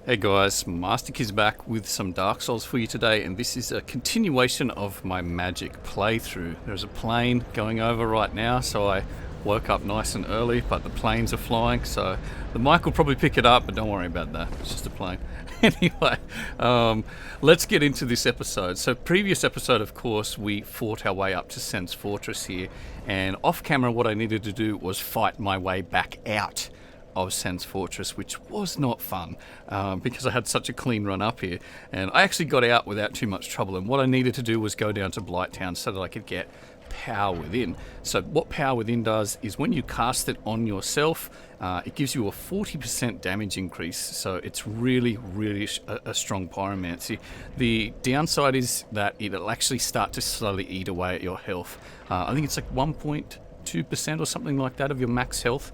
Hey guys, Masterkizz back with some Dark Souls for you today, and this is a continuation of my magic playthrough. There's a plane going over right now, so I woke up nice and early, but the planes are flying, so the mic will probably pick it up, but don't worry about that, it's just a plane. Anyway, let's get into this episode. So previous episode, of course, we fought our way up to Sen's Fortress here, and off camera what I needed to do was fight my way back out of Sen's Fortress, which was not fun because I had such a clean run up here, and I actually got out without too much trouble. And what I needed to do was go down to Blighttown so that I could get Power Within. So what Power Within does is when you cast it on yourself, it gives you a 40% damage increase. So it's really a strong pyromancy. The downside is that it'll actually start to slowly eat away at your health. I think it's like 1.2% or something like that of your max health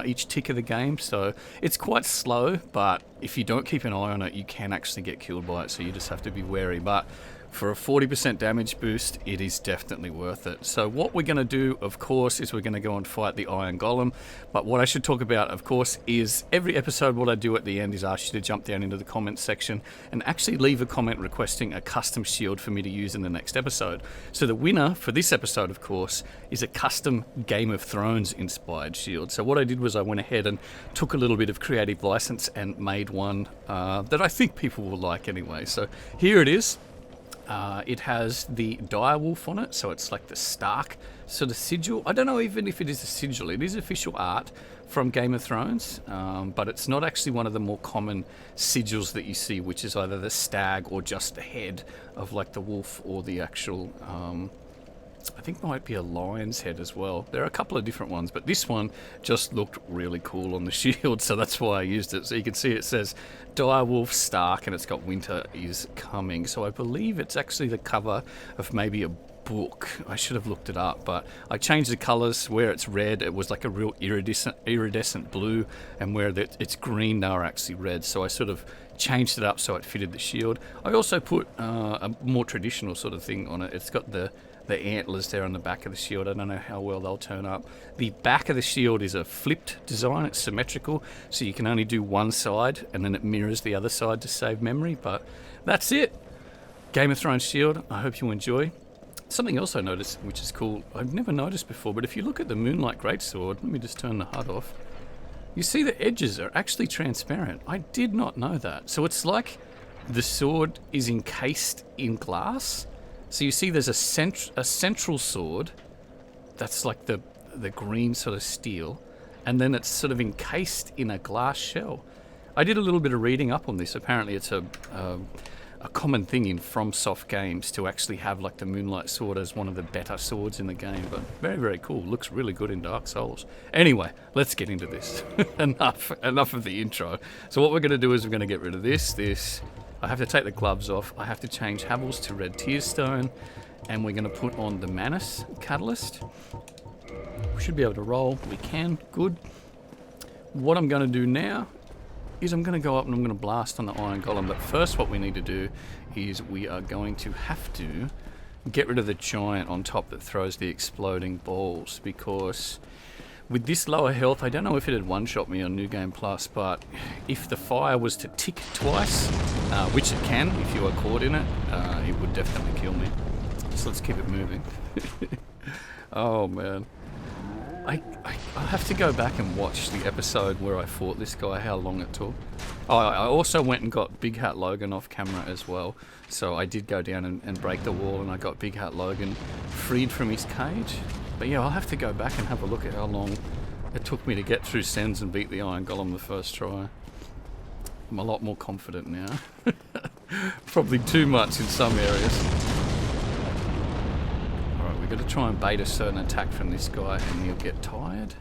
each tick of the game, so it's quite slow, but if you don't keep an eye on it you can actually get killed by it, so you just have to be wary. But for a 40% damage boost, it is definitely worth it. So what we're going to do, of course, is we're going to go and fight the Iron Golem. But what I should talk about, of course, is every episode what I do at the end is ask you to jump down into the comments section and actually leave a comment requesting a custom shield for me to use in the next episode. So the winner for this episode, of course, is a custom Game of Thrones inspired shield. So what I did was I went ahead and took a little bit of creative license and made one that I think people will like anyway. So here it is. It has the direwolf on it, so it's like the Stark sort of sigil. I don't know even if it is a sigil. It is official art from Game of Thrones, but it's not actually one of the more common sigils that you see, which is either the stag or just the head of like the wolf, or the actual, I think there might be a lion's head as well. There are a couple of different ones, but this one just looked really cool on the shield, so that's why I used it. So you can see it says Direwolf Stark, and it's got Winter is Coming. So I believe it's actually the cover of maybe a book. I should have looked it up, but I changed the colours. Where it's red, it was like a real iridescent blue, and where it's green, they were actually red. So I sort of changed it up so it fitted the shield. I also put a more traditional sort of thing on it. It's got the antlers there on the back of the shield. I don't know how well they'll turn up. The back of the shield is a flipped design. It's symmetrical, so you can only do one side, and then it mirrors the other side to save memory. But that's it. Game of Thrones shield. I hope you enjoy. Something else I noticed, which is cool, I've never noticed before, but if you look at the Moonlight Greatsword, let me just turn the HUD off, you see the edges are actually transparent. I did not know that. So it's like the sword is encased in glass. So you see there's a central sword that's like the green sort of steel, and then it's sort of encased in a glass shell. I did a little bit of reading up on this. Apparently it's a common thing in FromSoft games to actually have like the Moonlight Sword as one of the better swords in the game, but very cool. Looks really good in Dark Souls. Anyway, let's get into this. enough of the intro. So what we're going to do is we're going to get rid of this. I have to take the gloves off. I have to change Havels to Red Tearstone, and we're going to put on the Manus Catalyst. We should be able to roll. We can. Good. What I'm going to do now is I'm going to go up and I'm going to blast on the Iron Golem. But first what we need to do is we are going to have to get rid of the giant on top that throws the exploding balls, because with this lower health, I don't know if it had one-shot me on New Game Plus, but if the fire was to tick twice, which it can if you are caught in it, it would definitely kill me. So let's keep it moving. Oh man. I have to go back and watch the episode where I fought this guy, how long it took. Oh, I also went and got Big Hat Logan off camera as well. So I did go down and break the wall, and I got Big Hat Logan freed from his cage. But yeah, I'll have to go back and have a look at how long it took me to get through Sens and beat the Iron Golem the first try. I'm a lot more confident now. Probably too much in some areas. Alright, we've got to try and bait a certain attack from this guy, and he'll get tired.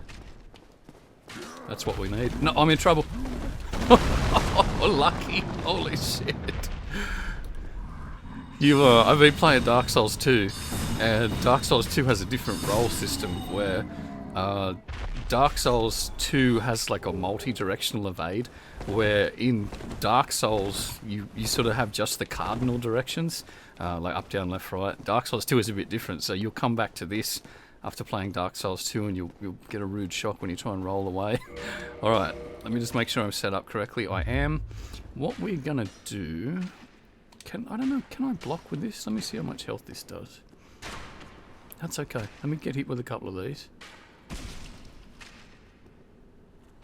That's what we need. No, I'm in trouble. Oh, lucky. Holy shit. I've been playing Dark Souls 2, and Dark Souls 2 has a different role system where Dark Souls 2 has like a multi-directional evade, where in Dark Souls you sort of have just the cardinal directions, like up, down, left, right. Dark Souls 2 is a bit different, so you'll come back to this after playing Dark Souls 2 and you'll get a rude shock when you try and roll away. Alright, let me just make sure I'm set up correctly. I am. what we're gonna do... I don't know, can I block with this? Let me see how much health this does. That's okay. Let me get hit with a couple of these.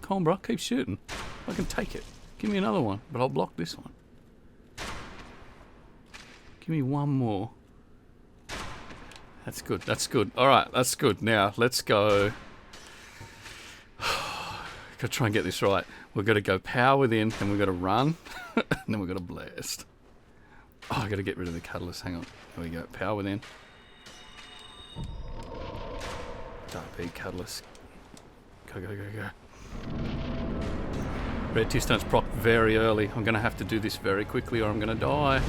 Come on, bro, keep shooting. I can take it. Give me another one, but I'll block this one. Give me one more. That's good, that's good. Alright, that's good. Now, let's go... Gotta try and get this right. We've got to go power within, then we've got to run, and then we've got to blast. Oh, I got to get rid of the catalyst. Hang on. There we go. Power within. Dark bead catalyst. Go, go, go, go. Red tear stones proc very early. I'm going to have to do this very quickly or I'm going to die.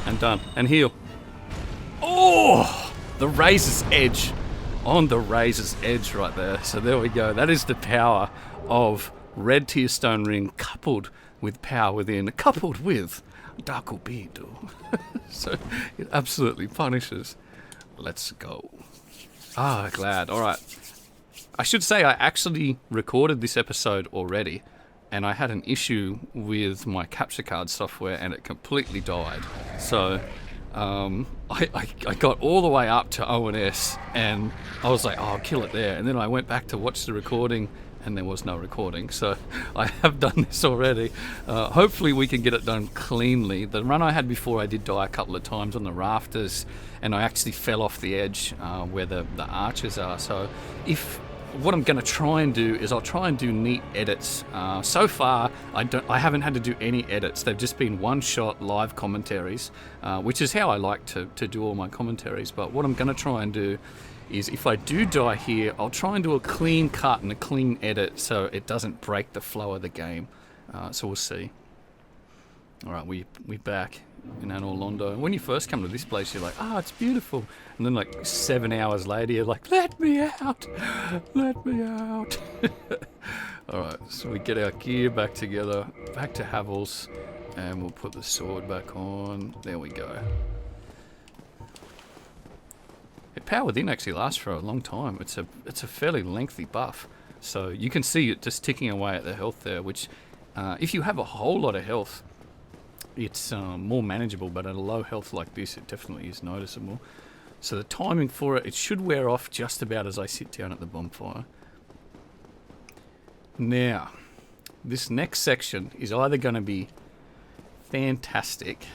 And done. And heal. Oh! The razor's edge. On the razor's edge right there. So there we go. That is the power of red tear stone ring coupled with power within, coupled with dark albedo. So it absolutely punishes. Let's go. Ah, glad. Alright. I should say I actually recorded this episode already, and I had an issue with my capture card software and it completely died. So I got all the way up to ONS and I was like, oh, I'll kill it there. And then I went back to watch the recording and there was no recording. So I have done this already. Hopefully we can get it done cleanly. The run I had before, I did die a couple of times on the rafters and I actually fell off the edge where the arches are. So what I'm going to try and do is I'll try and do neat edits. So far, I haven't had to do any edits. They've just been one-shot live commentaries, which is how I like to do all my commentaries. But what I'm going to try and do is if I do die here, I'll try and do a clean cut and a clean edit so it doesn't break the flow of the game. So we'll see. All right, we're back in Anor Londo. When you first come to this place, you're like, oh, it's beautiful. And then like 7 hours later, you're like, let me out. Let me out. Alright, so we get our gear back together, back to Havel's, and we'll put the sword back on. There we go. Power within actually lasts for a long time. It's a fairly lengthy buff. So you can see it just ticking away at the health there, which if you have a whole lot of health, it's more manageable, but at a low health like this, it definitely is noticeable. So the timing for it should wear off just about as I sit down at the bonfire. Now, this next section is either going to be fantastic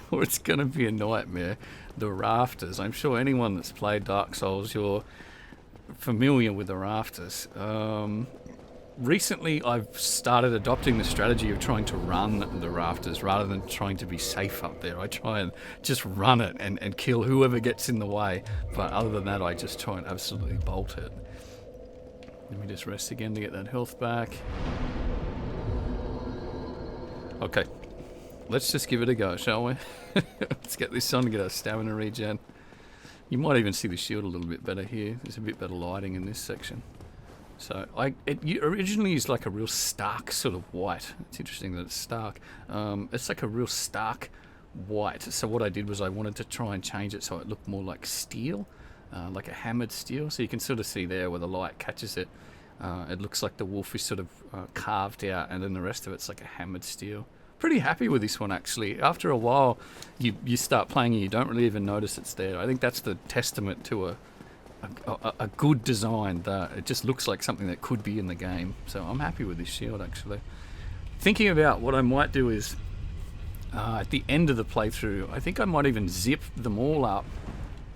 or it's going to be a nightmare. The rafters. I'm sure anyone that's played Dark Souls, you're familiar with the rafters. Recently, I've started adopting the strategy of trying to run the rafters rather than trying to be safe up there. I try and just run it and kill whoever gets in the way. But other than that, I just try and absolutely bolt it. Let me just rest again to get that health back. Okay. Let's just give it a go, shall we? Let's get this on and get our stamina regen. You might even see the shield a little bit better here. There's a bit better lighting in this section. So it originally is like a real stark sort of white. It's interesting that it's stark. It's like a real stark white. So what I did was I wanted to try and change it so it looked more like steel, like a hammered steel. So you can sort of see there where the light catches it. It looks like the wolf is sort of carved out, and then the rest of it's like a hammered steel. Pretty happy with this one actually. After a while, you start playing and you don't really even notice it's there. I think that's the testament to a good design, that it just looks like something that could be in the game. So I'm happy with this shield actually. Thinking about what I might do is at the end of the playthrough, I think I might even zip them all up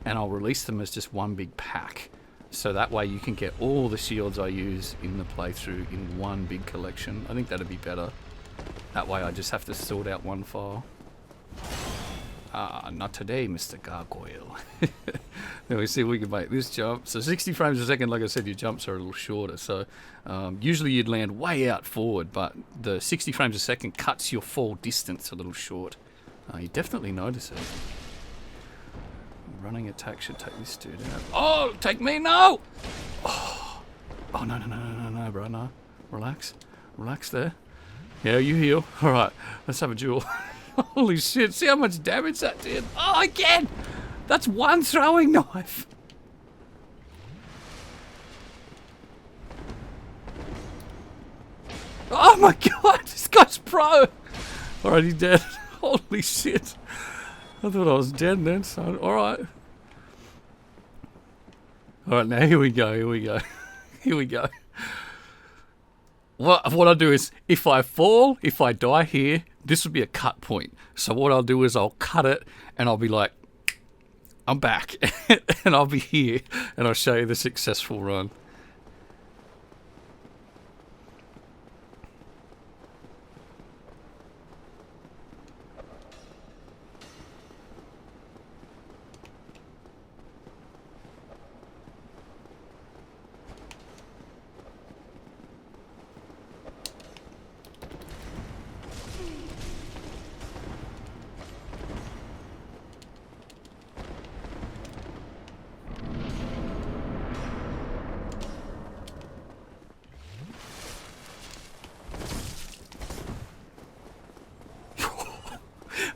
and I'll release them as just one big pack. So that way you can get all the shields I use in the playthrough in one big collection. I think that'd be better. That way I just have to sort out one file. Ah, not today, Mr. Gargoyle. Now we see if we can make this jump. So 60 frames a second, like I said, your jumps are a little shorter. So usually you'd land way out forward, but the 60 frames a second cuts your fall distance a little short. You definitely notice it. Running attack should take this dude out. Oh, take me, no! Oh, no, bro, no. Relax. Relax there. Yeah, you heal. Alright, let's have a duel. Holy shit, see how much damage that did? Oh, again! That's one throwing knife! Oh my god, this guy's pro! Alright, he's dead. Holy shit. I thought I was dead then, son. Alright. Alright, now here we go, here we go. Here we go. What I'll do is, if I fall, if I die here, this would be a cut point. So what I'll do is I'll cut it, and I'll be like, I'm back. And I'll be here, and I'll show you the successful run.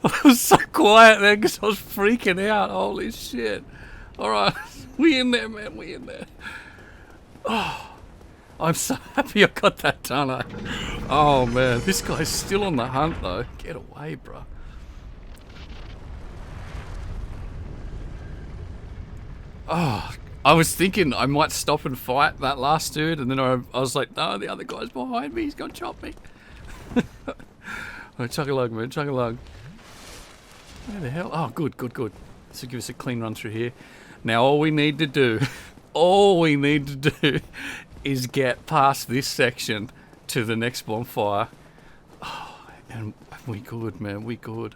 I was so quiet there because I was freaking out. Holy shit. Alright, we in there, man. We in there. Oh, I'm so happy I got that done. Oh, man. This guy's still on the hunt, though. Get away, bro. Oh, I was thinking I might stop and fight that last dude, and then I was like, no, the other guy's behind me. He's going to chop me. Chug a lug, man. Chug a lug. Where the hell? Oh, good, good, good. This will give us a clean run through here. Now, all we need to do, is get past this section to the next bonfire. Oh, and we good, man. We good.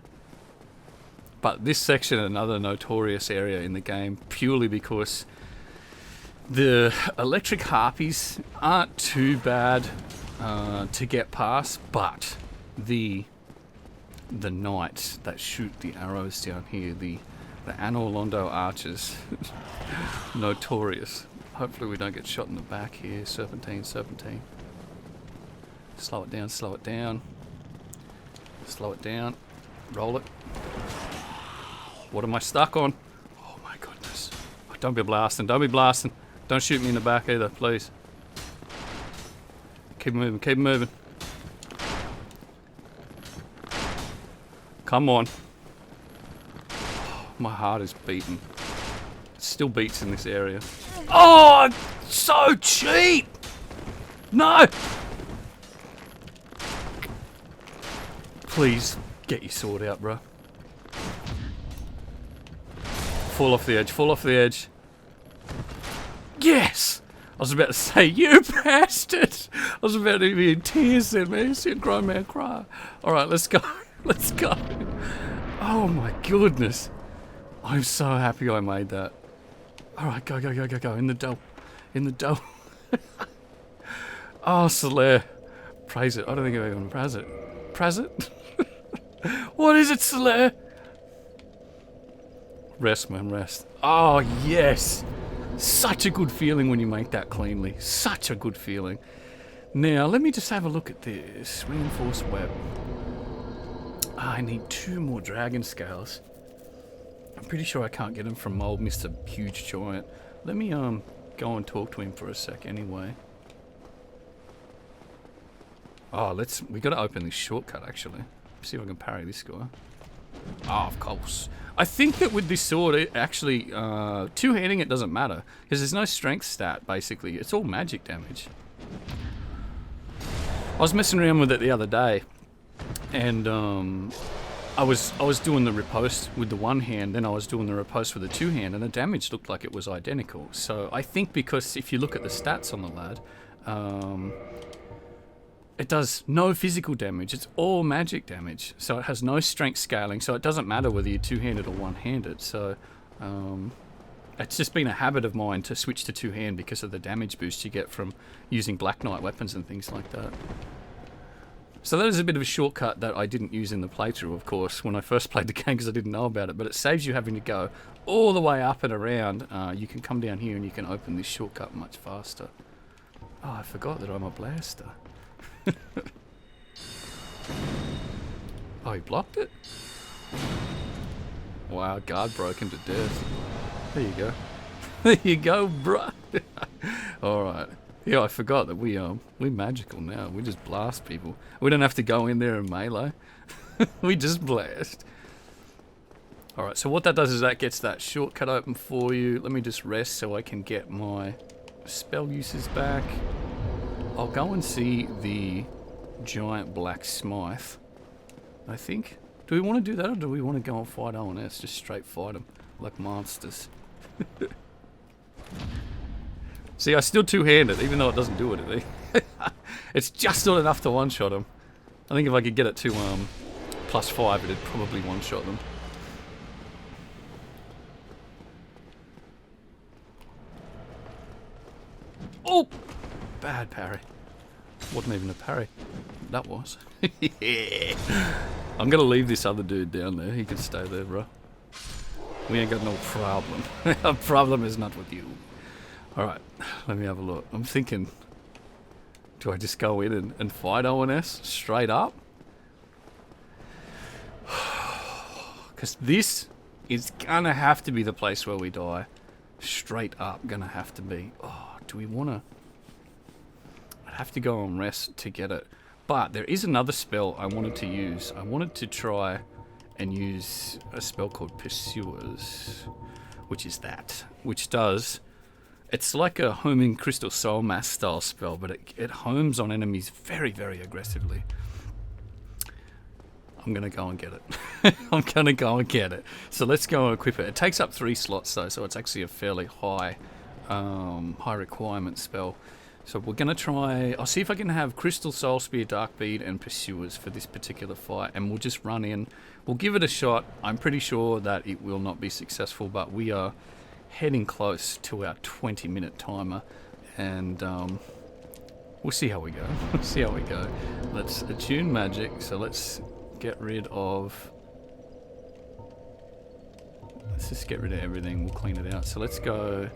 But this section is another notorious area in the game, purely because the electric harpies aren't too bad to get past, but the knights that shoot the arrows down here, the Anor Londo archers, notorious. Hopefully we don't get shot in the back here. Serpentine, serpentine. Slow it down, slow it down. Slow it down. Roll it. What am I stuck on? Oh my goodness. Oh, don't be blasting, don't be blasting. Don't shoot me in the back either, please. Keep moving, keep moving. Come on. Oh, my heart is beating. It still beats in this area. Oh, so cheap! No! Please, get your sword out, bro. Fall off the edge, fall off the edge. Yes! I was about to say, you bastard! I was about to be in tears then, man. You see a grown man cry. Alright, let's go. Let's go. Oh my goodness. I'm so happy I made that. Alright, go, go, go, go, go. In the dough. In the dough. Oh, Solaire. Praise it. I don't think I've even praise it. Praise it? What is it, Solaire? Rest, man, rest. Oh, yes. Such a good feeling when you make that cleanly. Such a good feeling. Now, let me just have a look at this. Reinforced web. I need 2 more dragon scales. I'm pretty sure I can't get them from old Mr. Huge Giant. Let me go and talk to him for a sec anyway. Oh, we gotta open this shortcut actually. See if I can parry this guy. Oh, of course. I think that with this sword, it actually, two-handing it doesn't matter. Because there's no strength stat, basically. It's all magic damage. I was messing around with it the other day. And, I was doing the riposte with the one hand, then I was doing the riposte with the two hand, and the damage looked like it was identical. So I think because if you look at the stats on the lad, it does no physical damage, it's all magic damage. So it has no strength scaling, so it doesn't matter whether you're two-handed or one-handed. So it's just been a habit of mine to switch to two-hand because of the damage boost you get from using Black Knight weapons and things like that. So that is a bit of a shortcut that I didn't use in the playthrough, of course, when I first played the game because I didn't know about it, but it saves you having to go all the way up and around. You can come down here and you can open this shortcut much faster. Oh, I forgot that I'm a blaster. Oh, he blocked it? Wow, guard broken to death. There you go. There you go, bruh. Alright. Yeah, I forgot that we're magical now. We just blast people. We don't have to go in there and melee. We just blast. Alright, so what that does is that gets that shortcut open for you. Let me just rest so I can get my spell uses back. I'll go and see the giant black Smough, I think. Do we want to do that, or do we want to go and fight ONS? Just straight fight them like monsters. See, I still two-handed, even though it doesn't do anything. It's just not enough to one-shot them. I think if I could get it to +5, it'd probably one-shot them. Oh! Bad parry. Wasn't even a parry. That was. I'm gonna leave this other dude down there. He can stay there, bro. We ain't got no problem. Our problem is not with you. Alright, let me have a look. I'm thinking, do I just go in and fight ONS straight up? Because this is gonna have to be the place where we die. Straight up, gonna have to be. Oh, do we wanna... I'd have to go on rest to get it. But there is another spell I wanted to use. I wanted to try and use a spell called Pursuers, which is that. Which does... It's like a homing Crystal Soul Mass style spell, but it homes on enemies very, very aggressively. I'm going to go and get it. I'm going to go and get it. So let's go and equip it. It takes up 3 slots though, so it's actually a fairly high requirement spell. So we're going to try... I'll see if I can have Crystal Soul Spear, Dark Bead, and Pursuers for this particular fight. And we'll just run in. We'll give it a shot. I'm pretty sure that it will not be successful, but we are heading close to our 20-minute timer. And we'll see how we go. We'll see how we go. Let's attune magic. So let's get rid of... Let's just get rid of everything. We'll clean it out. So let's go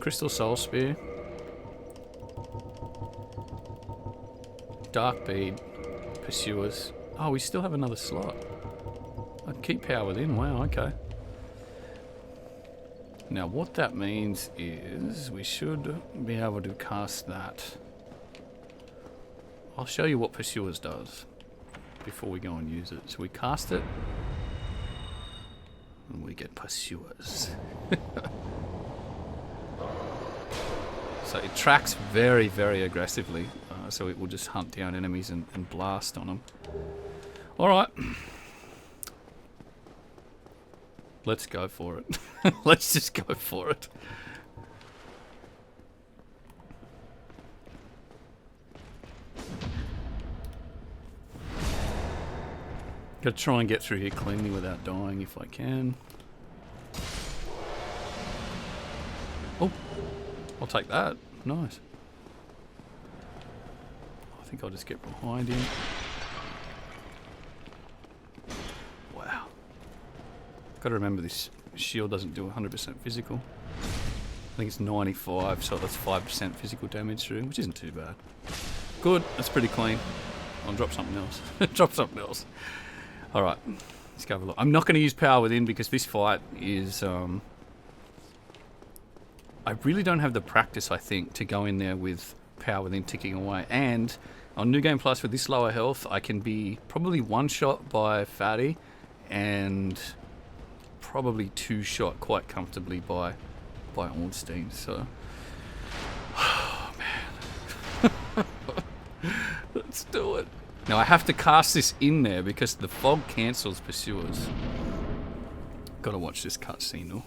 Crystal Soul Spear. Dark Bead, Pursuers. Oh, we still have another slot. I keep power within. Wow, okay. Now, what that means is we should be able to cast that. I'll show you what Pursuers does before we go and use it. So we cast it, and we get Pursuers. So it tracks very, very aggressively. So it will just hunt down enemies and blast on them. Alright. Let's go for it. Let's just go for it. Gotta try and get through here cleanly without dying if I can. Oh, I'll take that. Nice. I think I'll just get behind him. Wow. Gotta remember this shield doesn't do 100% physical. I think it's 95, so that's 5% physical damage through, which isn't too bad. Good, that's pretty clean. I'll drop something else. Drop something else. Alright, let's go have a look. I'm not going to use power within because this fight is... I really don't have the practice, I think, to go in there with power within ticking away. And on New Game Plus with this lower health, I can be probably one-shot by Fatty and probably two-shot quite comfortably by Ornstein. So, oh man, let's do it. Now I have to cast this in there because the fog cancels Pursuers. Gotta watch this cutscene though.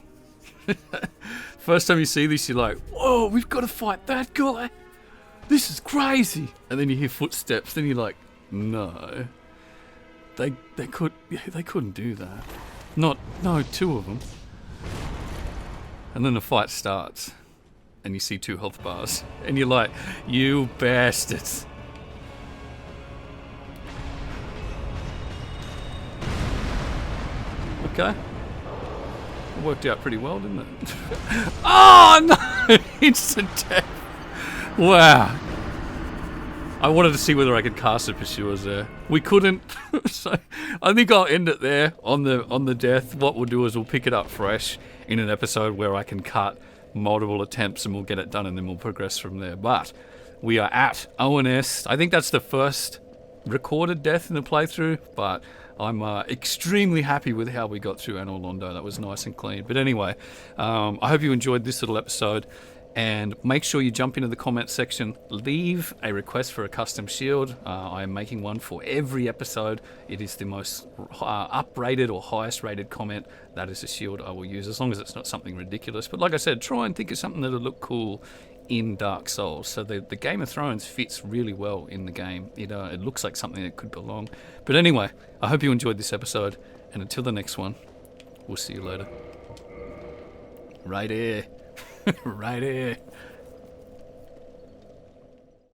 First time you see this, you're like, whoa, we've got to fight that guy. This is crazy. And then you hear footsteps. Then you're like, no, they couldn't do that. No, 2 of them. And then the fight starts, and you see 2 health bars, and you're like, you bastards. Okay. It worked out pretty well, didn't it? Oh no! Instant death. Wow. I wanted to see whether I could cast the Pursuers there. We couldn't, so I think I'll end it there on the death. What we'll do is we'll pick it up fresh in an episode where I can cut multiple attempts and we'll get it done and then we'll progress from there. But We are at ONS. I think that's the first recorded death in the playthrough, but I'm extremely happy with how we got through Anor Londo. That was nice and clean. But anyway, I hope you enjoyed this little episode, and make sure you jump into the comment section, leave a request for a custom shield. I am making one for every episode. It is the most up-rated or highest rated comment. That is a shield I will use, as long as it's not something ridiculous. But like I said, try and think of something that'll look cool in Dark Souls. So the Game of Thrones fits really well in the game. It looks like something that could belong. But anyway, I hope you enjoyed this episode, and until the next one, we'll see you later. Right here. Right here.